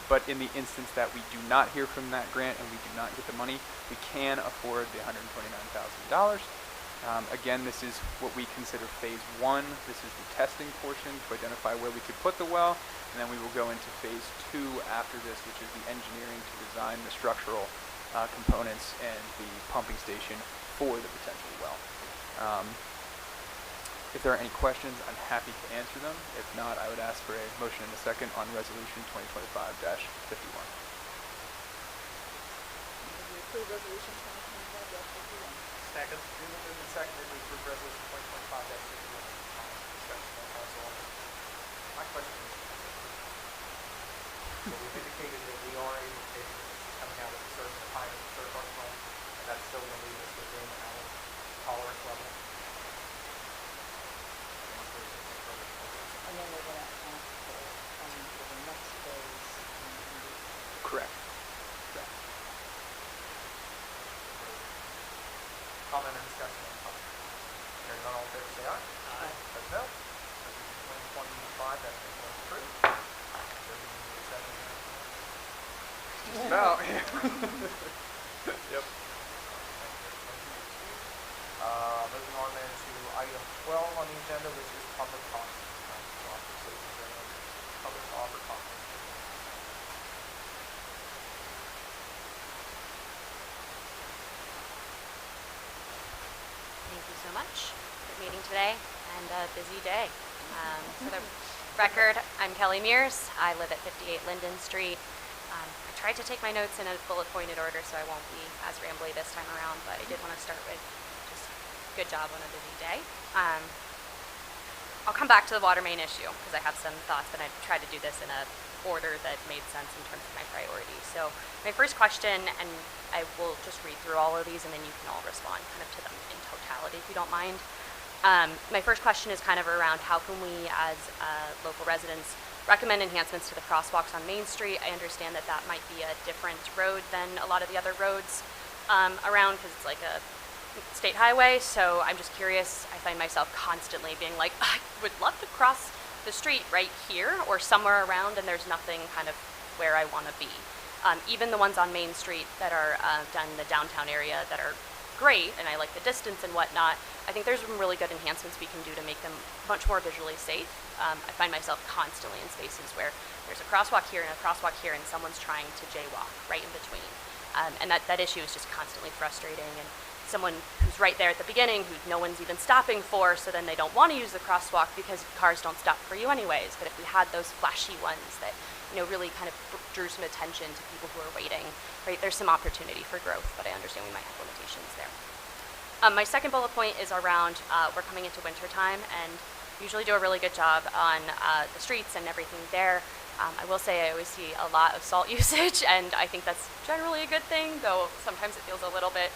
But in the instance that we do not hear from that grant and we do not get the money, we can afford the $129,000. Again, this is what we consider phase 1. This is the testing portion to identify where we could put the well, and then we will go into phase 2 after this, which is the engineering to design the structural components and the pumping station for the potential well. If there are any questions, I'm happy to answer them. If not, I would ask for a motion and a second on resolution 2025-51. We approve resolution 2025-51. Second. Duly moved and seconded to approve resolution 2025-51. Discussion on council. My question is, so we've indicated that we are able to pay for this coming out of the surcharge fund, and that's still going to leave us within our tolerance level. And then we're gonna ask for funding for the next phase. Correct. Comment or discussion on the topic? Hearing none, all in favor say aye. Aye. Opposed, no. Resolution 2025-51 approved. There being a second here. Just about. Yep. Moving on then to item 12 on the agenda, which is public comment. So I'll proceed to bring in public to offer comment. Thank you so much. Good meeting today and a busy day. For the record, I'm Kelly Mears. I live at 58 Linden Street. I tried to take my notes in a bullet pointed order so I won't be as rambly this time around, but I did want to start with just good job on a busy day. I'll come back to the water main issue because I have some thoughts, but I tried to do this in a order that made sense in terms of my priorities. So my first question, and I will just read through all of these and then you can all respond kind of to them in totality if you don't mind. My first question is kind of around how can we as local residents recommend enhancements to the crosswalks on Main Street. I understand that that might be a different road than a lot of the other roads around because it's like a state highway, so I'm just curious. I find myself constantly being like, I would love to cross the street right here or somewhere around and there's nothing kind of where I want to be. Even the ones on Main Street that are done in the downtown area that are great and I like the distance and whatnot, I think there's some really good enhancements we can do to make them much more visually safe. I find myself constantly in spaces where there's a crosswalk here and a crosswalk here and someone's trying to jaywalk right in between. And that issue is just constantly frustrating, and someone who's right there at the beginning who no one's even stopping for, so then they don't want to use the crosswalk because cars don't stop for you anyways. But if we had those flashy ones that really kind of drew some attention to people who are waiting, right, there's some opportunity for growth, but I understand we might have limitations there. My second bullet point is around we're coming into winter time and usually do a really good job on the streets and everything there. I will say I always see a lot of salt usage, and I think that's generally a good thing, though sometimes it feels a little bit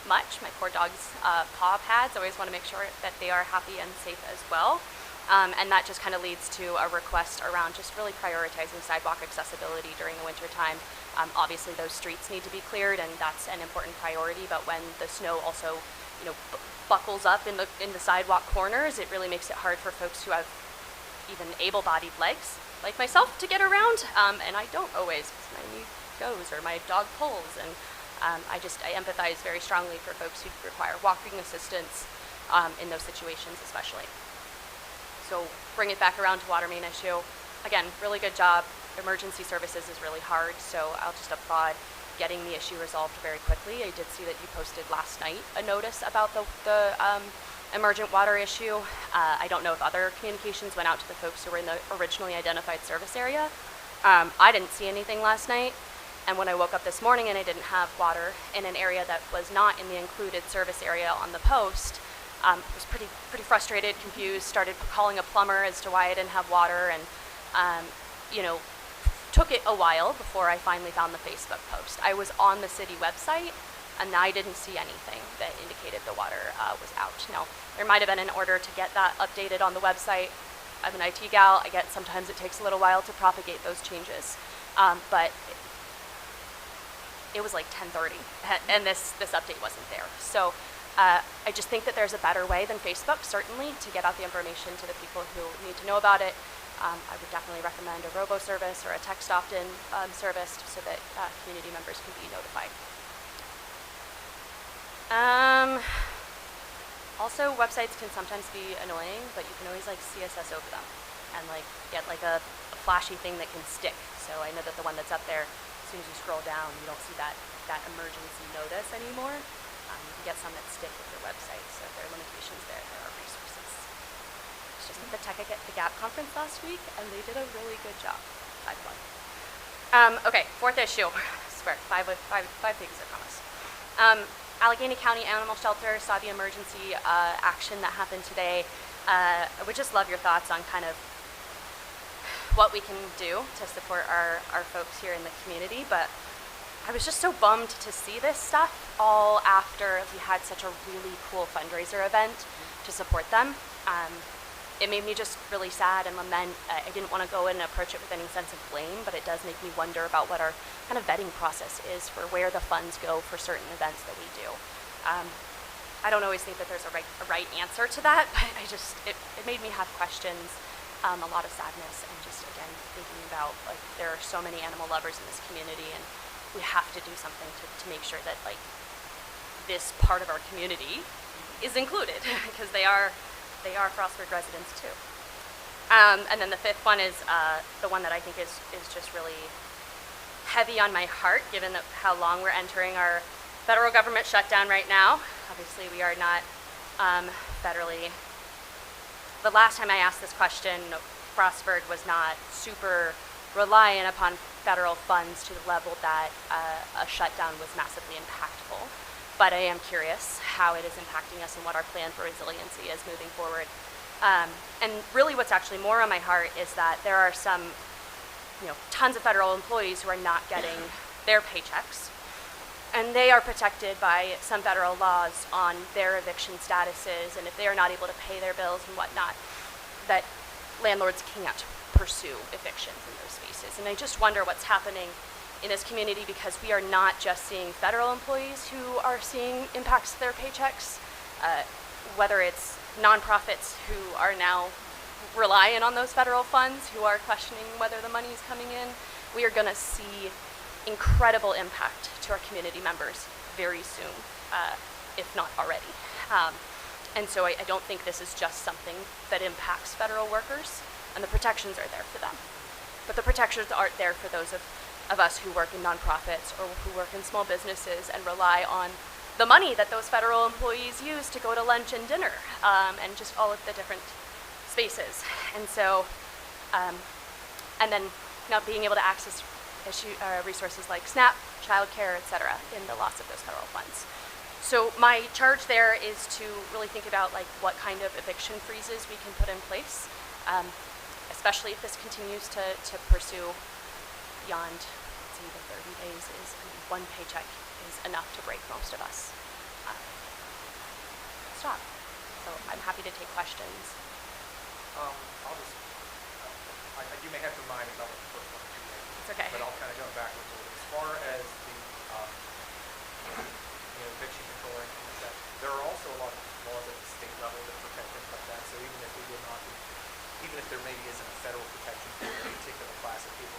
much. My poor dog's paw pads, I always want to make sure that they are happy and safe as well. And that just kind of leads to a request around just really prioritizing sidewalk accessibility during the winter time. Obviously those streets need to be cleared and that's an important priority, but when the snow also buckles up in the sidewalk corners, it really makes it hard for folks who have even able-bodied legs like myself to get around, and I don't always because my knee goes or my dog pulls, and I empathize very strongly for folks who require walking assistance in those situations especially. So bring it back around to water main issue. Again, really good job. emergency services is really hard, so I'll just applaud getting the issue resolved very quickly. I did see that you posted last night a notice about the emergent water issue. I don't know if other communications went out to the folks who were in the originally identified service area. I didn't see anything last night, and when I woke up this morning and I didn't have water in an area that was not in the included service area on the post, I was pretty frustrated, confused, started calling a plumber as to why I didn't have water, and took it a while before I finally found the Facebook post. I was on the city website, and I didn't see anything that indicated the water was out. Now, there might have been an order to get that updated on the website. I'm an IT gal. I get sometimes it takes a little while to propagate those changes, but it was like 10:30, and this update wasn't there. So I just think that there's a better way than Facebook, certainly, to get out the information to the people who need to know about it. I would definitely recommend a robo service or a text opt-in service so that community members can be notified. Also, websites can sometimes be annoying, but you can always CSS over them and get a flashy thing that can stick. So I know that the one that's up there, as soon as you scroll down, you don't see that emergency notice anymore. You can get some that stick with your website, so if there are limitations there are resources. I was just at the Tech at the Gap conference last week, and they did a really good job. Okay, fourth issue. I swear, five pigs, I promise. Allegheny County Animal Shelter saw the emergency action that happened today. I would just love your thoughts on kind of what we can do to support our folks here in the community, but I was just so bummed to see this stuff all after we had such a really cool fundraiser event to support them. It made me just really sad and lament. I didn't want to go in and approach it with any sense of blame, but it does make me wonder about what our kind of vetting process is for where the funds go for certain events that we do. I don't always think that there's a right answer to that, but it made me have questions, a lot of sadness, and just, again, thinking about, there are so many animal lovers in this community, and we have to do something to make sure that, this part of our community is included, because they are Frostburg residents too. And then the fifth one is the one that I think is just really heavy on my heart, given how long we're entering our federal government shutdown right now. Obviously, we are not federally. The last time I asked this question, Frostburg was not super reliant upon federal funds to the level that a shutdown was massively impactful. But I am curious how it is impacting us and what our plan for resiliency is moving forward. And really what's actually more on my heart is that there are some, tons of federal employees who are not getting their paychecks. And they are protected by some federal laws on their eviction statuses, and if they are not able to pay their bills and whatnot, that landlords can't pursue evictions in those spaces. And I just wonder what's happening in this community, because we are not just seeing federal employees who are seeing impacts to their paychecks, whether it's nonprofits who are now relying on those federal funds, who are questioning whether the money is coming in. We are going to see incredible impact to our community members very soon, if not already. And so I don't think this is just something that impacts federal workers, and the protections are there for them. But the protections aren't there for those of us who work in nonprofits or who work in small businesses and rely on the money that those federal employees use to go to lunch and dinner, and just all of the different spaces. And so, and then not being able to access resources like SNAP, childcare, et cetera, in the loss of those federal funds. So my charge there is to really think about what kind of eviction freezes we can put in place, especially if this continues to pursue beyond, let's say, the 30 days one paycheck is enough to break most of us. Stop. So I'm happy to take questions. You may have to remind me about what the first one is. It's okay. But I'll kind of go backwards a little. As far as the eviction control or anything like that, there are also a lot of laws at the state level that protect things like that. So even if we did not, even if there maybe isn't a federal protection for a particular class of people,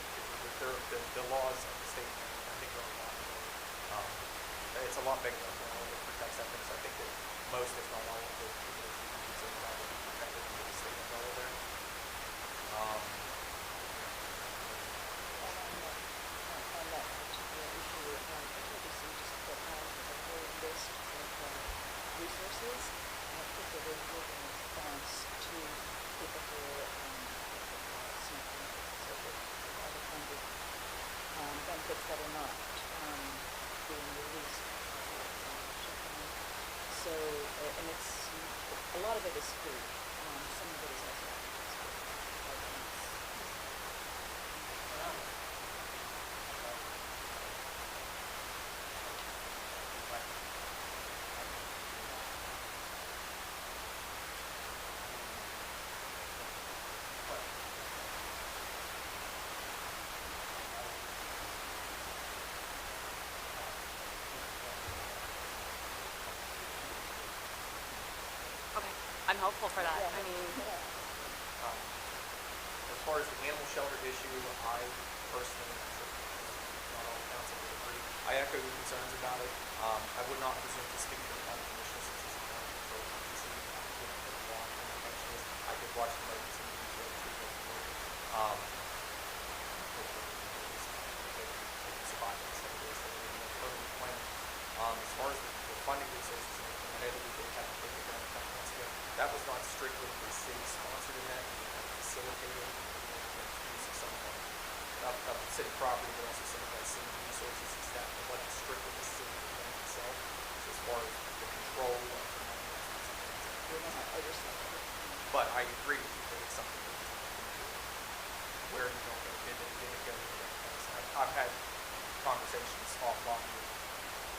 the laws of the state, I think, are a lot more. It's a lot bigger than the law that protects that thing. So I think that most, if not all, of the people that you can use in law will be protected under the state umbrella there. services. I think they're really good in response to people who are smoking, so that all the kinds of benefits that are not being released for shutdown. So, and it's, a lot of it is free. Some of it is also advertised. Okay, I'm hopeful for that. I mean, As far as the animal shelter issue, I personally, I'm sure not all council would agree, I echo your concerns about it. I would not presume to speak for the county commissioners since this is not control emergency. What the long-term intention is, I could watch the emergency meeting show too, but hopefully they can survive this, some of this, they can more permanent plan. As far as the funding resources, and I know that we did have a big event a couple months ago, that was not strictly a city-sponsored event, we kind of facilitated the use of some of the city property, but also some of that city resources and staff. It wasn't strictly the city event itself. So as far as the control of the money, that's not something that's We're not oversight. but I agree with you that it's something that we can do. Where you don't go, did it go to the right place? I've had conversations offline with,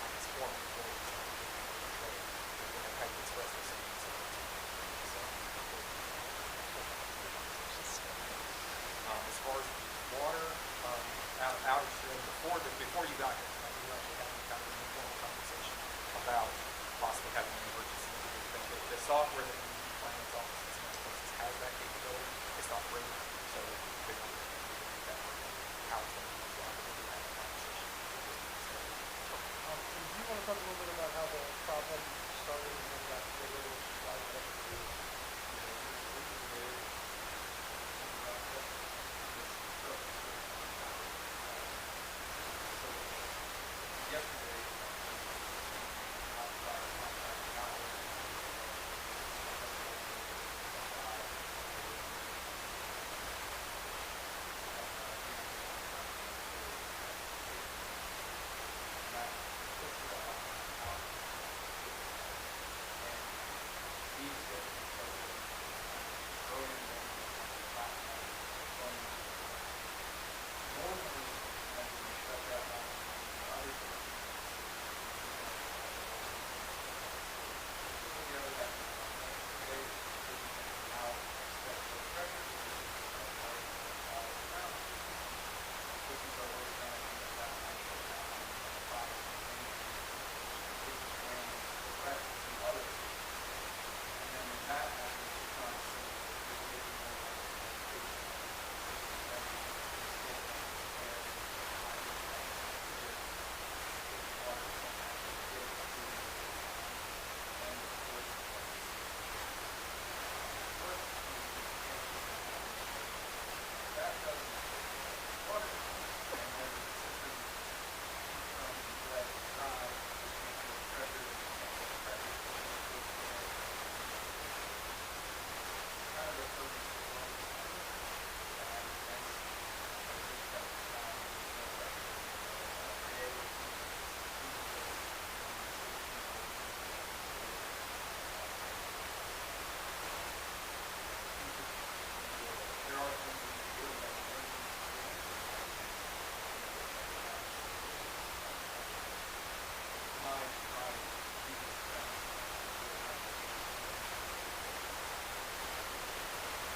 I guess, former employees that have had to express their same concerns. So, as far as the water outage stream, before you got here tonight, we were actually having kind of an informal conversation about possibly having an emergency meeting. The software that we use, Plan's Office in some places has that capability. It's not free, so they want to make that work. How it's going to be applied, we do have a conversation. Do you want to talk a little bit about how the problem started and then got bigger, why it got bigger? Yesterday, our contracting hours,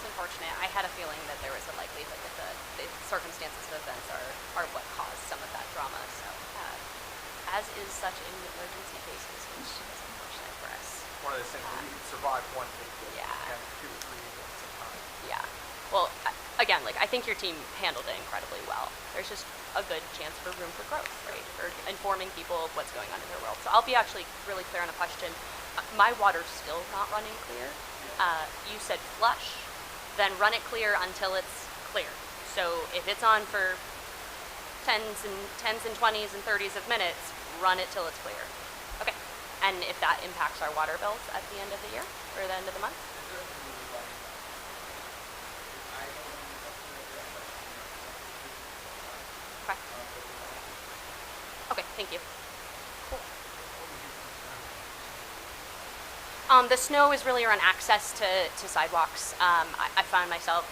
unfortunate. I had a feeling that there was a likelihood that the circumstances of events are what caused some of that drama. So, as is such in emergency cases, which is unfortunate for us. one of those things where you can survive one big deal. Yeah. You have 2 or 3 events at a time. Yeah. Well, again, like, I think your team handled it incredibly well. There's just a good chance for room for growth, right? For informing people of what's going on in their world. So I'll be actually really clear on a question. My water's still not running clear. You said flush, then run it clear until it's clear. So if it's on for 10s and 20s and 30s of minutes, run it till it's clear. Okay. And if that impacts our water bills at the end of the year or the end of the month? Okay. Okay, thank you. The snow is really around access to sidewalks. I find myself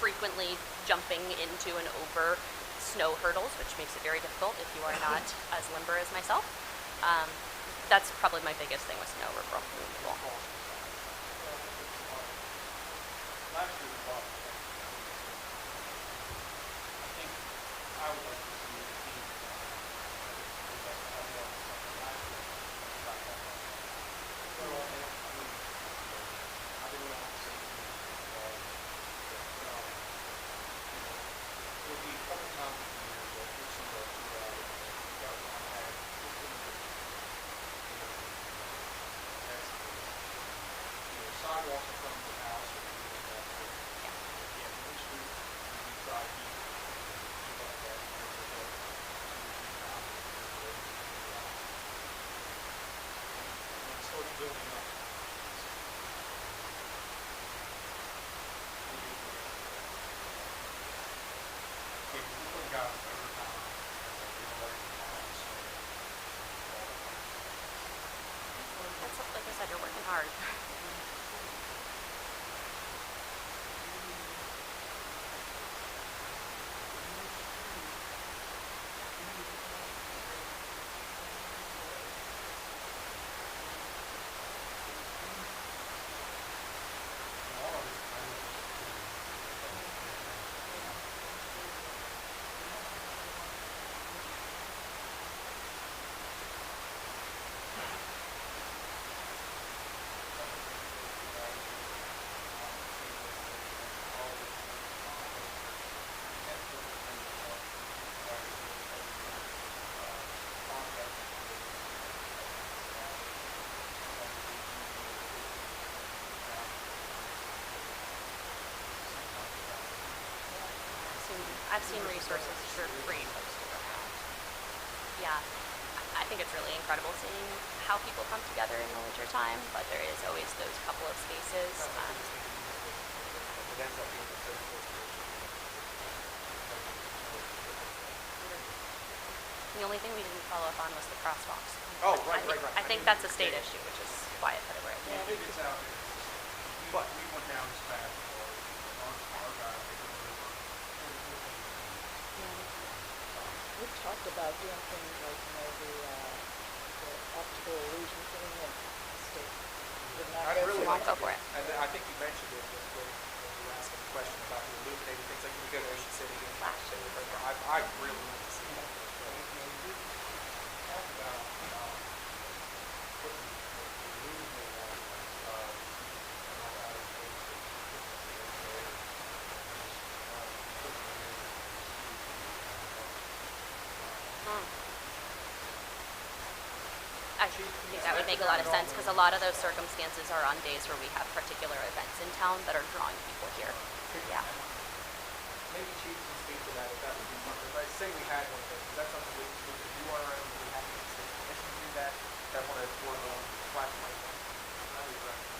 frequently jumping into and over snow hurdles, which makes it very difficult if you are not as limber as myself. That's probably my biggest thing with snow removal. Last year, we bought, I think I would like to see the team. Last year, about that much. Well, I mean, I didn't want to see it'll be a couple times a year that we'll see those two out. We got one had 15 that's sidewalks in front of the house or anything like that. Yeah, Main Street, we try to keep up that year with it. 2 or 3 times a year for those to be out. And when it starts building up. Yeah, we put guys overtime, That's like I said, you're working hard. I've seen resources for free posted around. Yeah, I think it's really incredible seeing how people come together in the winter time, but there is always those couple of spaces. The only thing we didn't follow up on was the crosswalks. Oh, right. I think that's a state issue, which is why I put it where it Yeah, did. it's out there. But we went down this path for our guy, they go over. We've talked about doing things like, the optical illusion thing and state. Would not I'd go really for like Go to, for it. and I think you mentioned it when you were asking the question about the illuminated things, like when you go to Ocean City and Flash City, I really want to see that. We did talk about putting the reusable ones, not out of those that there. Put them in I think that would make a lot of sense because a lot of those circumstances are on days where we have particular events in town that are drawing people here. Yeah. Maybe Chief can speak to that, if that would be something, like, say we had one of those, is that something we could do our own, do we have to get state permission to do that? That one of those flashlight ones? I would recommend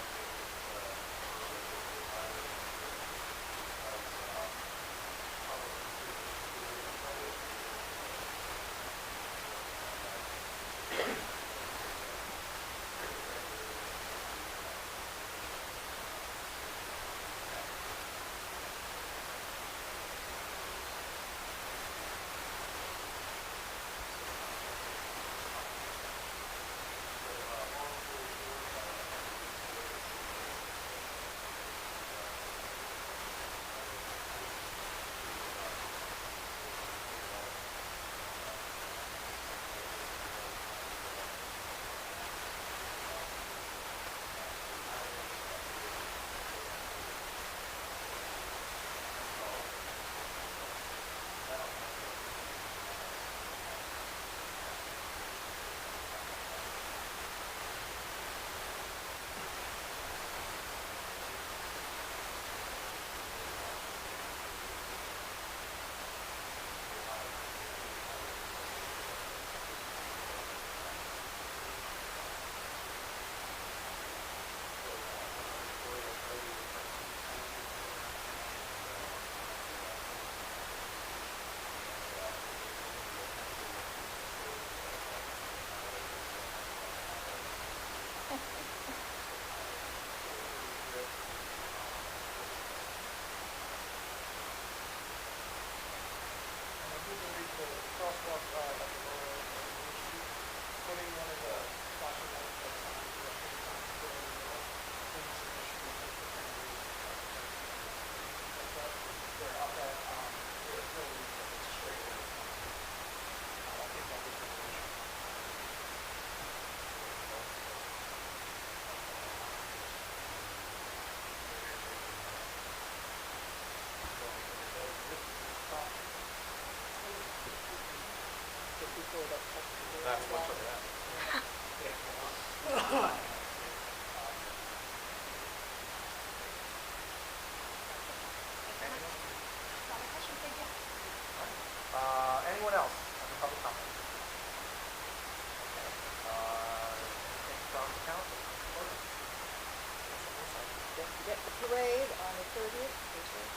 parade on the 30th, which is,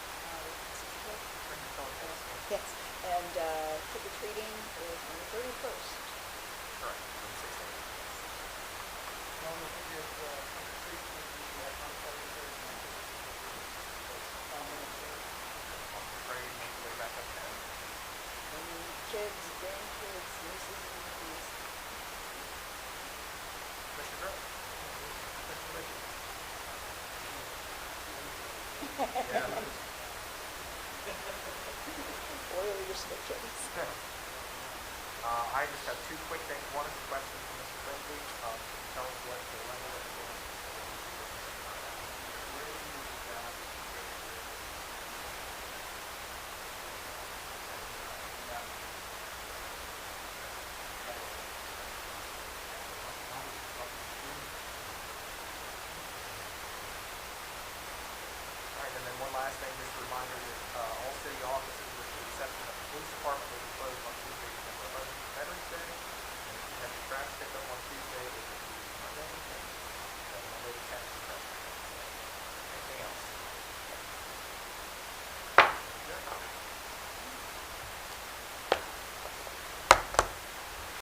6 o'clock. Yes, and trick or treating is on the 31st. Correct, on the 16th. One of the figures, trunk or treat, we have on Thursday, and On the parade, make your way back uptown. Any kids, grandkids, nieces and nephews. Mr. Grove. Mr. Richards. Oil your spaghettis. I just have two quick things. One is a question for Mr. Lindsay. Can you tell us